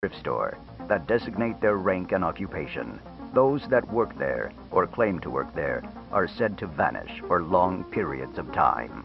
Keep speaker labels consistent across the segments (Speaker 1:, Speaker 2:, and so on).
Speaker 1: thrift store that designate their rank and occupation. Those that work there or claim to work there are said to vanish for long periods of time.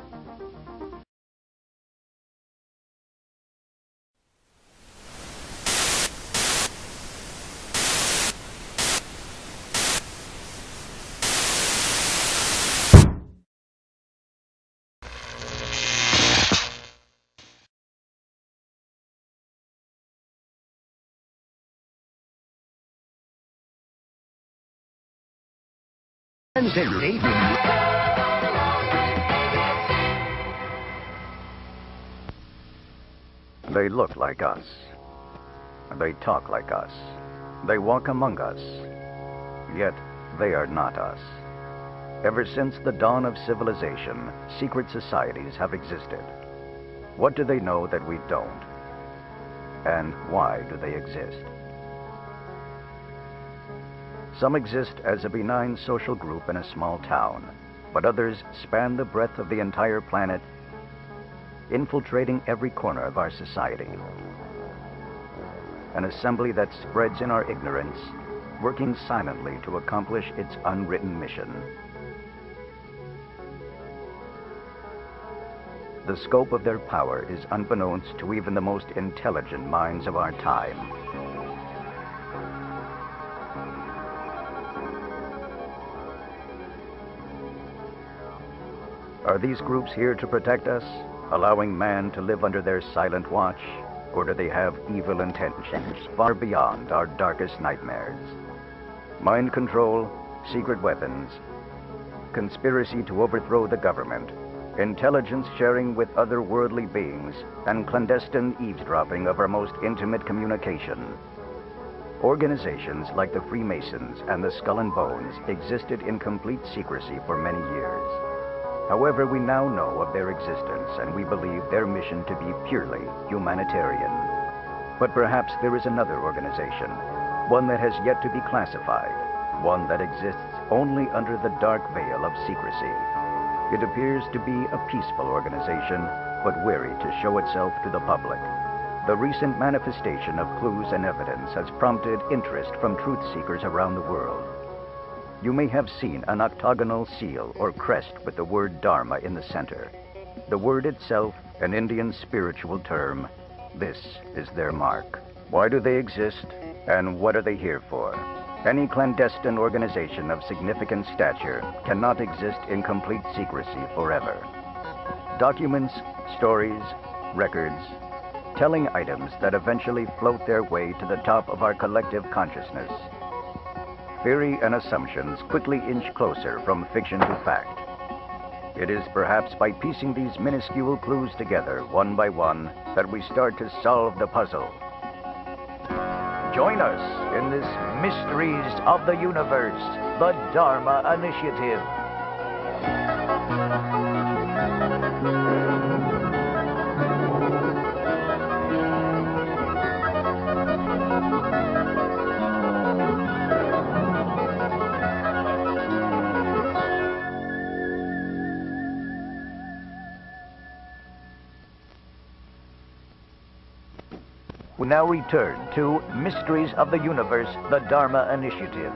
Speaker 1: They look like us. They talk like us. They walk among us. Yet they are not us. Ever since the dawn of civilization, secret societies have existed. What do they know that we don't? And why do they exist? Some exist as a benign social group in a small town, but others span the breadth of the entire planet, infiltrating every corner of our society. An assembly that spreads in our ignorance, working silently to accomplish its unwritten mission. The scope of their power is unbeknownst to even the most intelligent minds of our time. Are these groups here to protect us, allowing man to live under their silent watch, or do they have evil intentions far beyond our darkest nightmares? Mind control, secret weapons, conspiracy to overthrow the government, intelligence sharing with otherworldly beings, and clandestine eavesdropping of our most intimate communication. Organizations like the Freemasons and the Skull and Bones existed in complete secrecy for many years. However, we now know of their existence, and we believe their mission to be purely humanitarian. But perhaps there is another organization, one that has yet to be classified, one that exists only under the dark veil of secrecy. It appears to be a peaceful organization, but wary to show itself to the public. The recent manifestation of clues and evidence has prompted interest from truth seekers around the world. You may have seen an octagonal seal or crest with the word Dharma in the center. The word itself, an Indian spiritual term, this is their mark. Why do they exist, and what are they here for? Any clandestine organization of significant stature cannot exist in complete secrecy forever. Documents, stories, records, telling items that eventually float their way to the top of our collective consciousness. Theory and assumptions quickly inch closer from fiction to fact. It is perhaps by piecing these minuscule clues together one by one that we start to solve the puzzle. Join us in this Mysteries of the Universe, the Dharma Initiative. We now return to Mysteries of the Universe, the Dharma Initiative.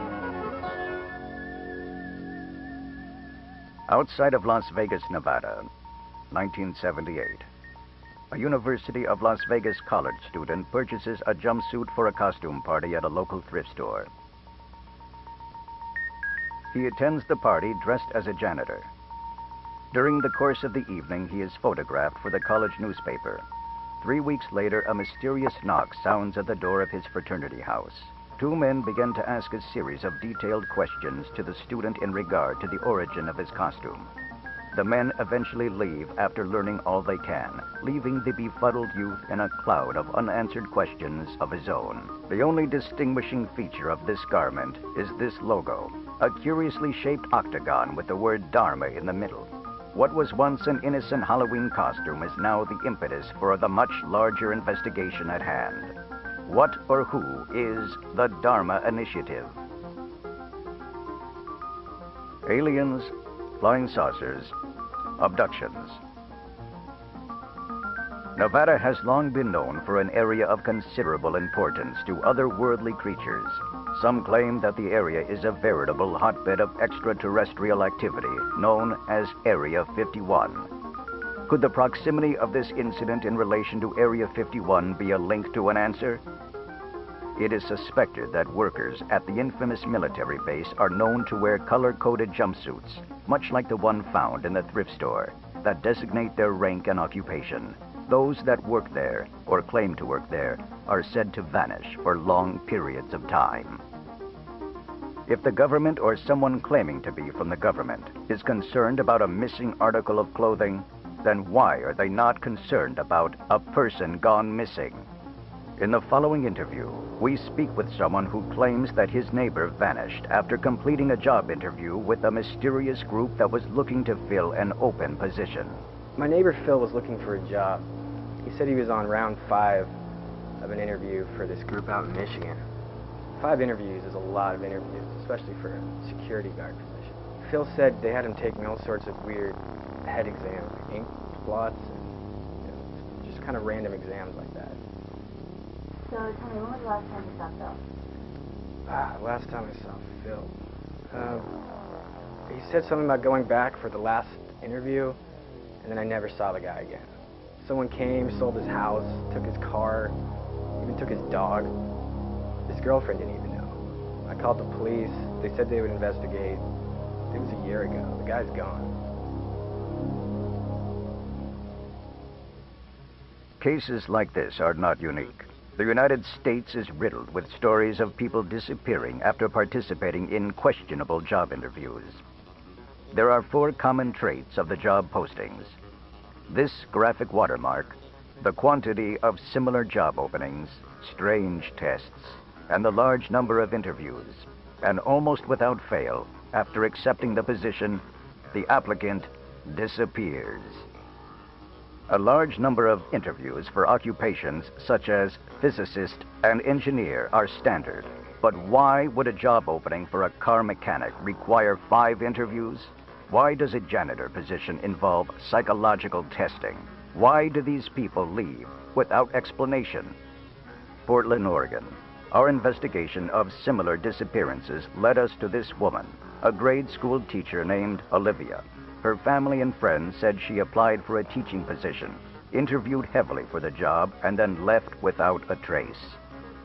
Speaker 1: Outside of Las Vegas, Nevada, 1978, a University of Las Vegas college student purchases a jumpsuit for a costume party at a local thrift store. He attends the party dressed as a janitor. During the course of the evening, he is photographed for the college newspaper. 3 weeks later, a mysterious knock sounds at the door of his fraternity house. Two men begin to ask a series of detailed questions to the student in regard to the origin of his costume. The men eventually leave after learning all they can, leaving the befuddled youth in a cloud of unanswered questions of his own. The only distinguishing feature of this garment is this logo, a curiously shaped octagon with the word Dharma in the middle. What was once an innocent Halloween costume is now the impetus for the much larger investigation at hand. What or who is the Dharma Initiative? Aliens, flying saucers, abductions. Nevada has long been known for an area of considerable importance to otherworldly creatures. Some claim that the area is a veritable hotbed of extraterrestrial activity, known as Area 51. Could the proximity of this incident in relation to Area 51 be a link to an answer? It is suspected that workers at the infamous military base are known to wear color-coded jumpsuits, much like the one found in the thrift store, that designate their rank and occupation. Those that work there, or claim to work there, are said to vanish for long periods of time. If the government or someone claiming to be from the government is concerned about a missing article of clothing, then why are they not concerned about a person gone missing? In the following interview, we speak with someone who claims that his neighbor vanished after completing a job interview with a mysterious group that was looking to fill an open position.
Speaker 2: My neighbor Phil was looking for a job. He said he was on round 5 of an interview for this group out in Michigan. 5 interviews is a lot of interviews, especially for a security guard position. Phil said they had him taking all sorts of weird head exams, like ink blots, and just kind of random exams like that.
Speaker 3: So tell me, when was the last time you saw Phil?
Speaker 2: Last time I saw Phil. He said something about going back for the last interview, and then I never saw the guy again. Someone came, sold his house, took his car, even took his dog. His girlfriend didn't even know. I called the police. They said they would investigate. It was a year ago. The guy's gone.
Speaker 1: Cases like this are not unique. The United States is riddled with stories of people disappearing after participating in questionable job interviews. There are 4 common traits of the job postings. This graphic watermark, the quantity of similar job openings, strange tests, and the large number of interviews. And almost without fail, after accepting the position, the applicant disappears. A large number of interviews for occupations such as physicist and engineer are standard. But why would a job opening for a car mechanic require 5 interviews? Why does a janitor position involve psychological testing? Why do these people leave without explanation? Portland, Oregon. Our investigation of similar disappearances led us to this woman, a grade school teacher named Olivia. Her family and friends said she applied for a teaching position, interviewed heavily for the job, and then left without a trace.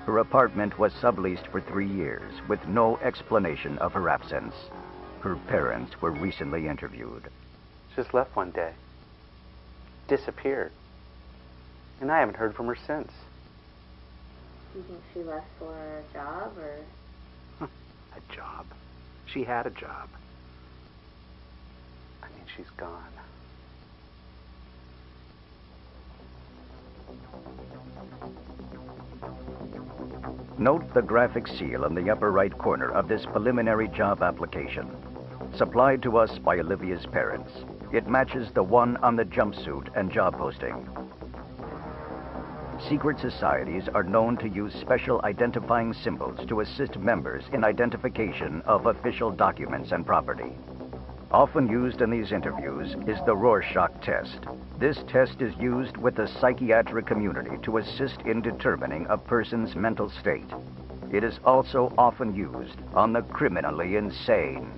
Speaker 1: Her apartment was subleased for 3 years with no explanation of her absence. Her parents were recently interviewed.
Speaker 4: Just left one day. Disappeared. And I haven't heard from her since.
Speaker 3: Do you think she left for a job, or?
Speaker 4: A job? She had a job. I mean, she's gone.
Speaker 1: Note the graphic seal on the upper right corner of this preliminary job application. Supplied to us by Olivia's parents. It matches the one on the jumpsuit and job posting. Secret societies are known to use special identifying symbols to assist members in identification of official documents and property. Often used in these interviews is the Rorschach test. This test is used with the psychiatric community to assist in determining a person's mental state. It is also often used on the criminally insane.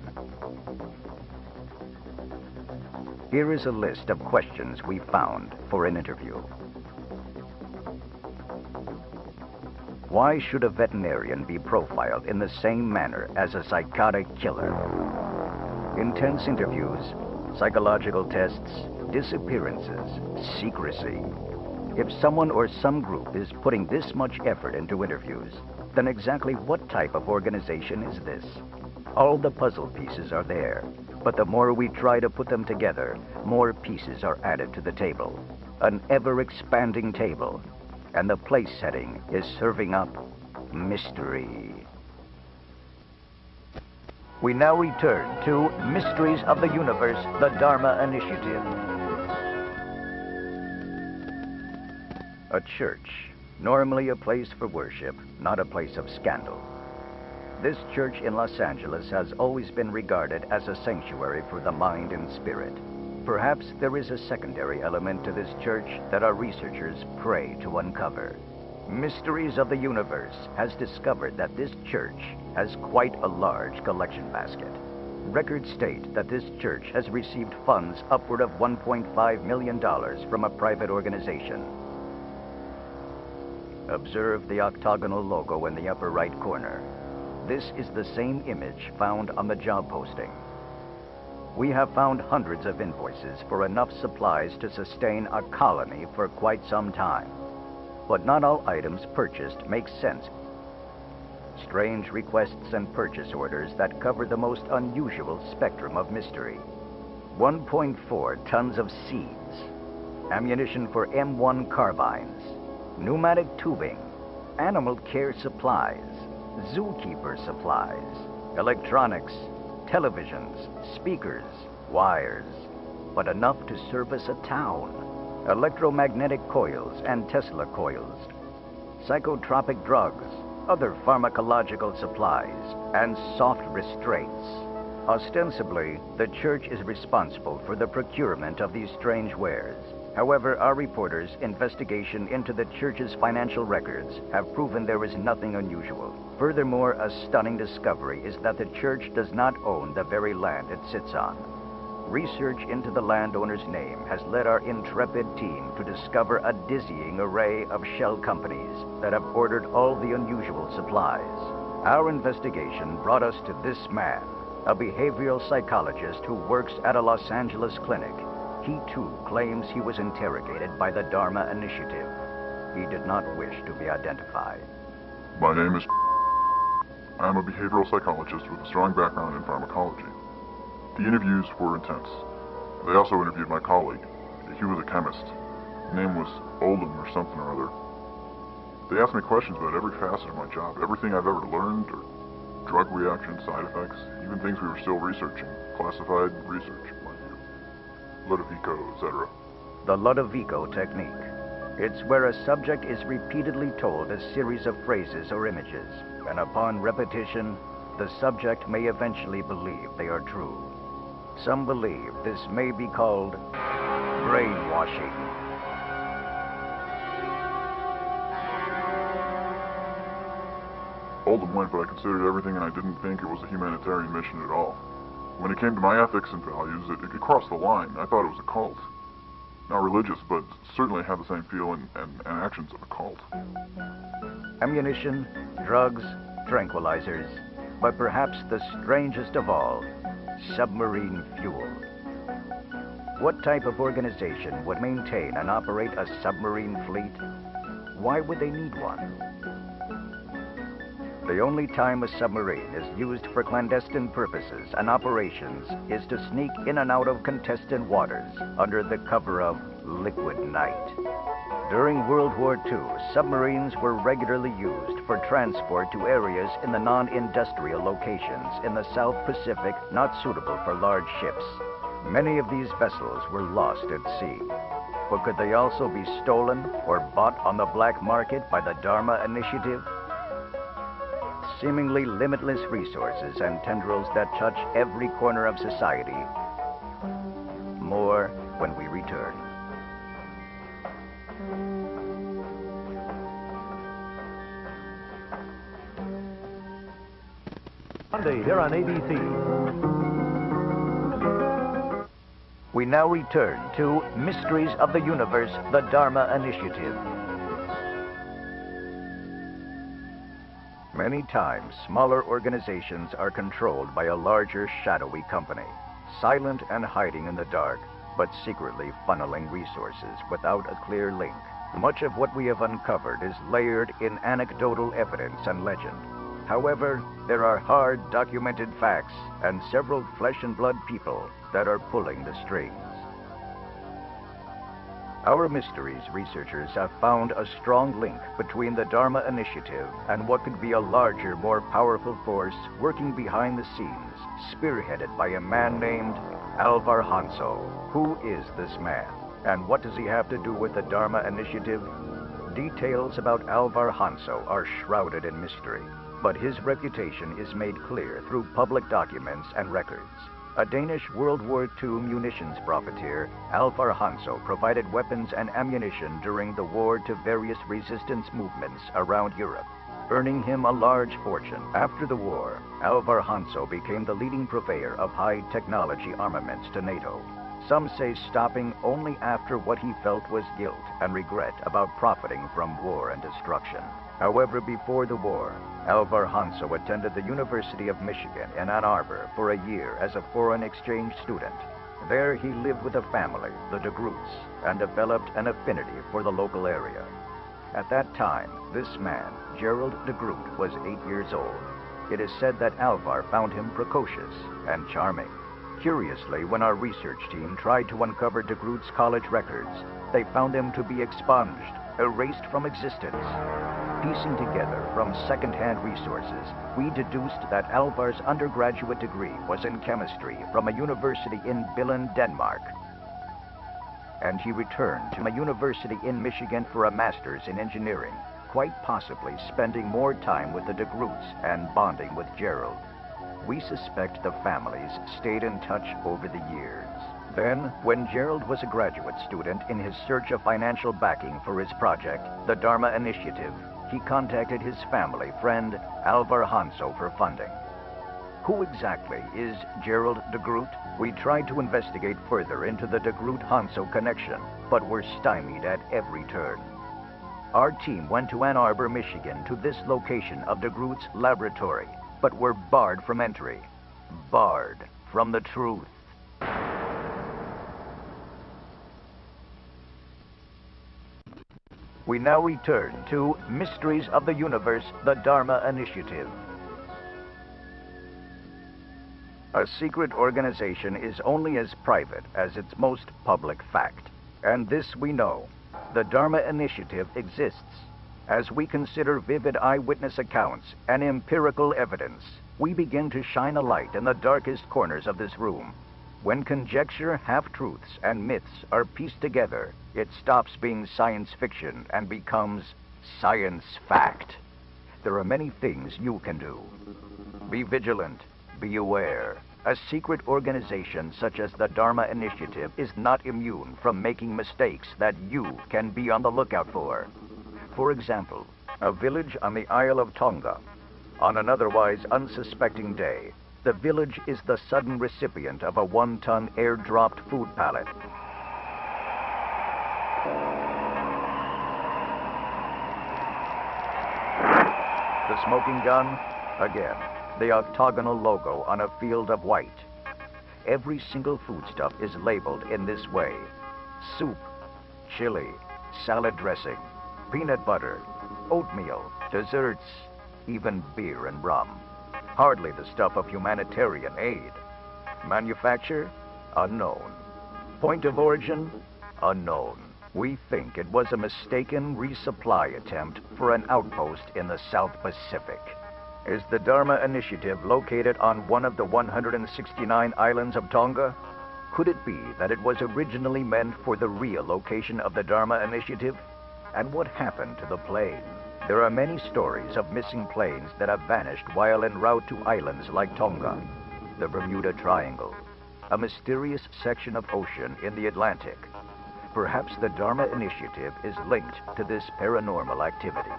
Speaker 1: Here is a list of questions we found for an interview. Why should a veterinarian be profiled in the same manner as a psychotic killer? Intense interviews, psychological tests, disappearances, secrecy. If someone or some group is putting this much effort into interviews, then exactly what type of organization is this? All the puzzle pieces are there, but the more we try to put them together, more pieces are added to the table. An ever-expanding table, and the place setting is serving up mystery. We now return to Mysteries of the Universe, the Dharma Initiative. A church, normally a place for worship, not a place of scandal. This church in Los Angeles has always been regarded as a sanctuary for the mind and spirit. But perhaps there is a secondary element to this church that our researchers pray to uncover. Mysteries of the Universe has discovered that this church has quite a large collection basket. Records state that this church has received funds upward of $1.5 million from a private organization. Observe the octagonal logo in the upper right corner. This is the same image found on the job posting. We have found hundreds of invoices for enough supplies to sustain a colony for quite some time. But not all items purchased make sense. Strange requests and purchase orders that cover the most unusual spectrum of mystery. 1.4 tons of seeds, ammunition for M1 carbines, pneumatic tubing, animal care supplies, zookeeper supplies, electronics, televisions, speakers, wires, but enough to service a town. Electromagnetic coils and Tesla coils, psychotropic drugs, other pharmacological supplies, and soft restraints. Ostensibly, the church is responsible for the procurement of these strange wares. However, our reporters' investigation into the church's financial records have proven there is nothing unusual. Furthermore, a stunning discovery is that the church does not own the very land it sits on. Research into the landowner's name has led our intrepid team to discover a dizzying array of shell companies that have ordered all the unusual supplies. Our investigation brought us to this man, a behavioral psychologist who works at a Los Angeles clinic. He too claims he was interrogated by the Dharma Initiative. He did not wish to be identified.
Speaker 5: My name is I'm a behavioral psychologist with a strong background in pharmacology. The interviews were intense. They also interviewed my colleague. He was a chemist. His name was Oldham or something or other. They asked me questions about every facet of my job, everything I've ever learned, or drug reactions, side effects, even things we were still researching, classified research, mind you. Ludovico, etc.
Speaker 1: The Ludovico technique. It's where a subject is repeatedly told a series of phrases or images, and upon repetition, the subject may eventually believe they are true. Some believe this may be called brainwashing.
Speaker 5: Oldham went, but I considered everything and I didn't think it was a humanitarian mission at all. When it came to my ethics and values, it crossed the line. I thought it was a cult. Not religious, but certainly had the same feel and actions of a cult.
Speaker 1: Ammunition, drugs, tranquilizers, but perhaps the strangest of all, submarine fuel. What type of organization would maintain and operate a submarine fleet? Why would they need one? The only time a submarine is used for clandestine purposes and operations is to sneak in and out of contested waters under the cover of liquid night. During World War II, submarines were regularly used for transport to areas in the non-industrial locations in the South Pacific not suitable for large ships. Many of these vessels were lost at sea. But could they also be stolen or bought on the black market by the Dharma Initiative? Seemingly limitless resources and tendrils that touch every corner of society. More when we return.
Speaker 6: Monday here on ABC.
Speaker 1: We now return to Mysteries of the Universe, the Dharma Initiative. Many times, smaller organizations are controlled by a larger, shadowy company, silent and hiding in the dark, but secretly funneling resources without a clear link. Much of what we have uncovered is layered in anecdotal evidence and legend. However, there are hard, documented facts and several flesh and blood people that are pulling the strings. Our mysteries researchers have found a strong link between the Dharma Initiative and what could be a larger, more powerful force working behind the scenes, spearheaded by a man named Alvar Hanso. Who is this man, and what does he have to do with the Dharma Initiative? Details about Alvar Hanso are shrouded in mystery, but his reputation is made clear through public documents and records. A Danish World War II munitions profiteer, Alvar Hanso provided weapons and ammunition during the war to various resistance movements around Europe, earning him a large fortune. After the war, Alvar Hanso became the leading purveyor of high-technology armaments to NATO. Some say stopping only after what he felt was guilt and regret about profiting from war and destruction. However, before the war, Alvar Hanso attended the University of Michigan in Ann Arbor for a year as a foreign exchange student. There he lived with a family, the de Groots, and developed an affinity for the local area. At that time, this man, Gerald de Groot, was 8 years old. It is said that Alvar found him precocious and charming. Curiously, when our research team tried to uncover de Groot's college records, they found him to be expunged, erased from existence. Piecing together from second-hand resources, we deduced that Alvar's undergraduate degree was in chemistry from a university in Billund, Denmark. And he returned to a university in Michigan for a master's in engineering, quite possibly spending more time with the de Groots and bonding with Gerald. We suspect the families stayed in touch over the years. Then, when Gerald was a graduate student in his search of financial backing for his project, the Dharma Initiative, he contacted his family friend, Alvar Hanso, for funding. Who exactly is Gerald de Groot? We tried to investigate further into the de Groot-Hanso connection, but were stymied at every turn. Our team went to Ann Arbor, Michigan, to this location of de Groot's laboratory, but were barred from entry. Barred from the truth. We now return to Mysteries of the Universe, the Dharma Initiative. A secret organization is only as private as its most public fact. And this we know. The Dharma Initiative exists. As we consider vivid eyewitness accounts and empirical evidence, we begin to shine a light in the darkest corners of this room. When conjecture, half-truths, and myths are pieced together, it stops being science fiction and becomes science fact. There are many things you can do. Be vigilant. Be aware. A secret organization such as the Dharma Initiative is not immune from making mistakes that you can be on the lookout for. For example, a village on the Isle of Tonga. On an otherwise unsuspecting day, the village is the sudden recipient of a 1-ton air-dropped food pallet. The smoking gun? Again, the octagonal logo on a field of white. Every single foodstuff is labeled in this way. Soup, chili, salad dressing, peanut butter, oatmeal, desserts, even beer and rum. Hardly the stuff of humanitarian aid. Manufacture? Unknown. Point of origin? Unknown. We think it was a mistaken resupply attempt for an outpost in the South Pacific. Is the Dharma Initiative located on one of the 169 islands of Tonga? Could it be that it was originally meant for the real location of the Dharma Initiative? And what happened to the plane? There are many stories of missing planes that have vanished while en route to islands like Tonga, the Bermuda Triangle, a mysterious section of ocean in the Atlantic. Perhaps the Dharma Initiative is linked to this paranormal activity.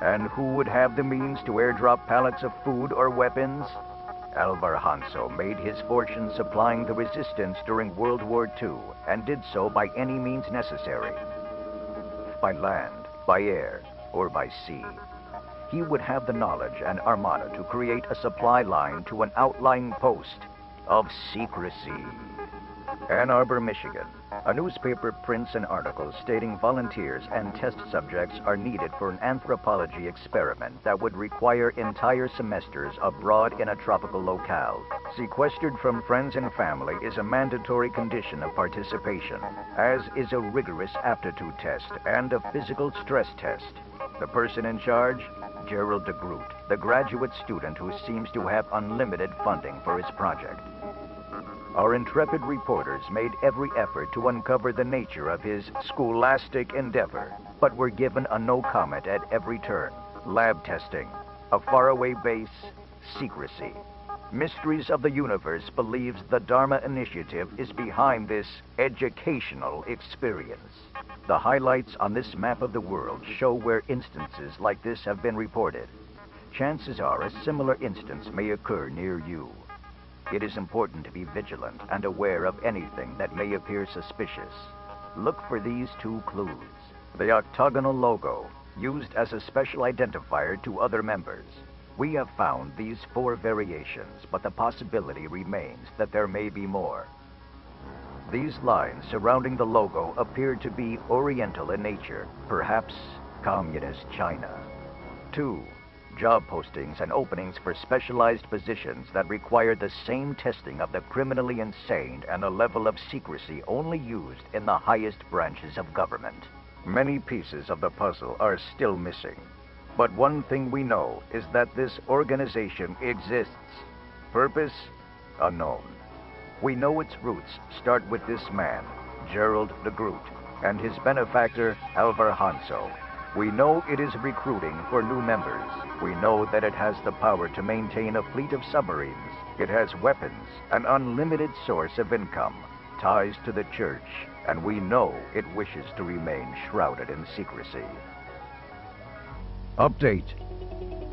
Speaker 1: And who would have the means to airdrop pallets of food or weapons? Alvar Hanso made his fortune supplying the resistance during World War II and did so by any means necessary. By land, by air, or by sea. He would have the knowledge and armada to create a supply line to an outlying post of secrecy. Ann Arbor, Michigan. A newspaper prints an article stating volunteers and test subjects are needed for an anthropology experiment that would require entire semesters abroad in a tropical locale. Sequestered from friends and family is a mandatory condition of participation, as is a rigorous aptitude test and a physical stress test. The person in charge? Gerald de Groot, the graduate student who seems to have unlimited funding for his project. Our intrepid reporters made every effort to uncover the nature of his scholastic endeavor, but were given a no comment at every turn. Lab testing, a faraway base, secrecy. Mysteries of the Universe believes the Dharma Initiative is behind this educational experience. The highlights on this map of the world show where instances like this have been reported. Chances are a similar instance may occur near you. It is important to be vigilant and aware of anything that may appear suspicious. Look for these two clues. The octagonal logo, used as a special identifier to other members. We have found these 4 variations, but the possibility remains that there may be more. These lines surrounding the logo appear to be Oriental in nature, perhaps Communist China. 2. Job postings and openings for specialized positions that require the same testing of the criminally insane and a level of secrecy only used in the highest branches of government. Many pieces of the puzzle are still missing. But one thing we know is that this organization exists. Purpose? Unknown. We know its roots start with this man, Gerald de Groot, and his benefactor, Alvar Hanso. We know it is recruiting for new members. We know that it has the power to maintain a fleet of submarines. It has weapons, an unlimited source of income, ties to the church, and we know it wishes to remain shrouded in secrecy. Update.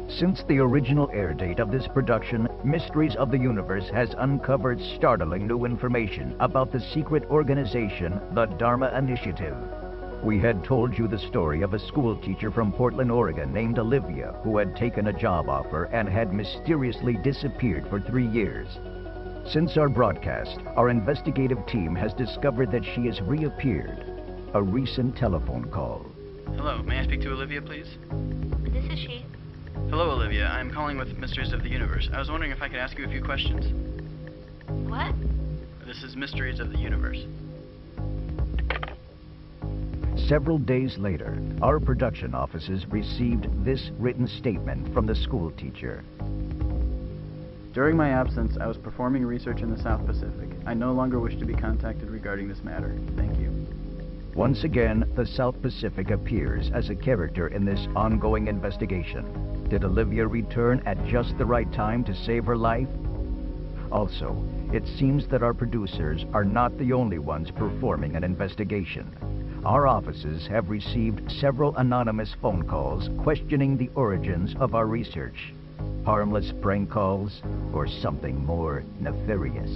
Speaker 1: Since the original air date of this production, Mysteries of the Universe has uncovered startling new information about the secret organization, the Dharma Initiative. We had told you the story of a school teacher from Portland, Oregon named Olivia who had taken a job offer and had mysteriously disappeared for 3 years. Since our broadcast, our investigative team has discovered that she has reappeared. A recent telephone call.
Speaker 7: Hello, may I speak to Olivia, please?
Speaker 3: This is she.
Speaker 7: Hello, Olivia. I'm calling with Mysteries of the Universe. I was wondering if I could ask you a few questions.
Speaker 3: What?
Speaker 7: This is Mysteries of the Universe.
Speaker 1: Several days later, our production offices received this written statement from the school teacher.
Speaker 7: During my absence, I was performing research in the South Pacific. I no longer wish to be contacted regarding this matter. Thank you.
Speaker 1: Once again, the South Pacific appears as a character in this ongoing investigation. Did Olivia return at just the right time to save her life? Also, it seems that our producers are not the only ones performing an investigation. Our offices have received several anonymous phone calls questioning the origins of our research. Harmless prank calls, or something more nefarious.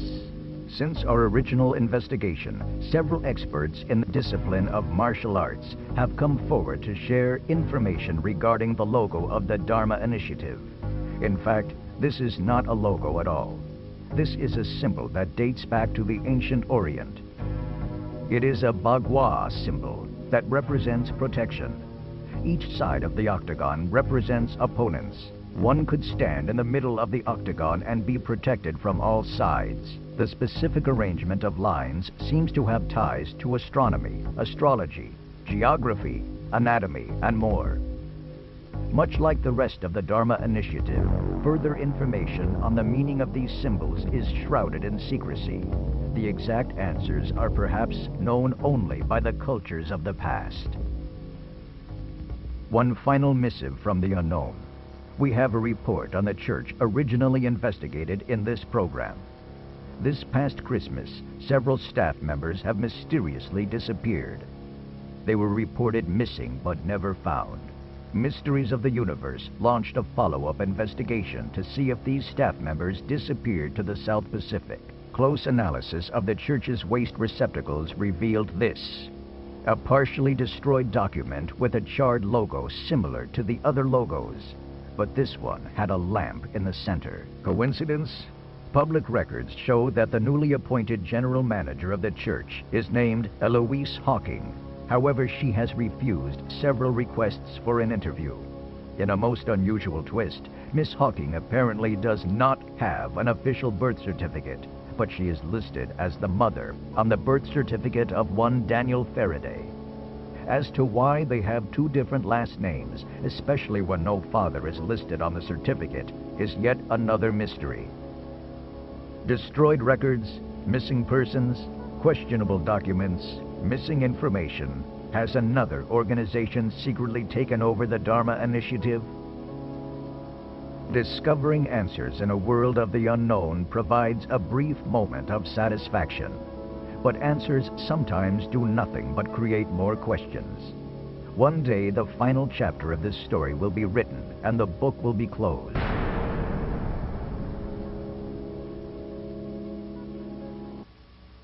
Speaker 1: Since our original investigation, several experts in the discipline of martial arts have come forward to share information regarding the logo of the Dharma Initiative. In fact, this is not a logo at all. This is a symbol that dates back to the ancient Orient. It is a Bagua symbol that represents protection. Each side of the octagon represents opponents. One could stand in the middle of the octagon and be protected from all sides. The specific arrangement of lines seems to have ties to astronomy, astrology, geography, anatomy, and more. Much like the rest of the Dharma Initiative, further information on the meaning of these symbols is shrouded in secrecy. The exact answers are perhaps known only by the cultures of the past. One final missive from the unknown. We have a report on the church originally investigated in this program. This past Christmas, several staff members have mysteriously disappeared. They were reported missing but never found. Mysteries of the Universe launched a follow-up investigation to see if these staff members disappeared to the South Pacific. Close analysis of the church's waste receptacles revealed this: a partially destroyed document with a charred logo similar to the other logos, but this one had a lamp in the center. Coincidence? Public records show that the newly appointed general manager of the church is named Eloise Hawking. However, she has refused several requests for an interview. In a most unusual twist, Miss Hawking apparently does not have an official birth certificate, but she is listed as the mother on the birth certificate of one Daniel Faraday. As to why they have two different last names, especially when no father is listed on the certificate, is yet another mystery. Destroyed records, missing persons, questionable documents, missing information. Has another organization secretly taken over the Dharma Initiative? Discovering answers in a world of the unknown provides a brief moment of satisfaction. But answers sometimes do nothing but create more questions. One day, the final chapter of this story will be written, and the book will be closed.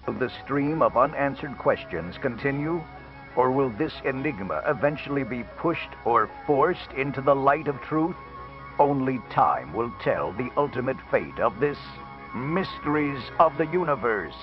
Speaker 1: Will the stream of unanswered questions continue? Or will this enigma eventually be pushed or forced into the light of truth? Only time will tell the ultimate fate of this Mysteries of the Universe.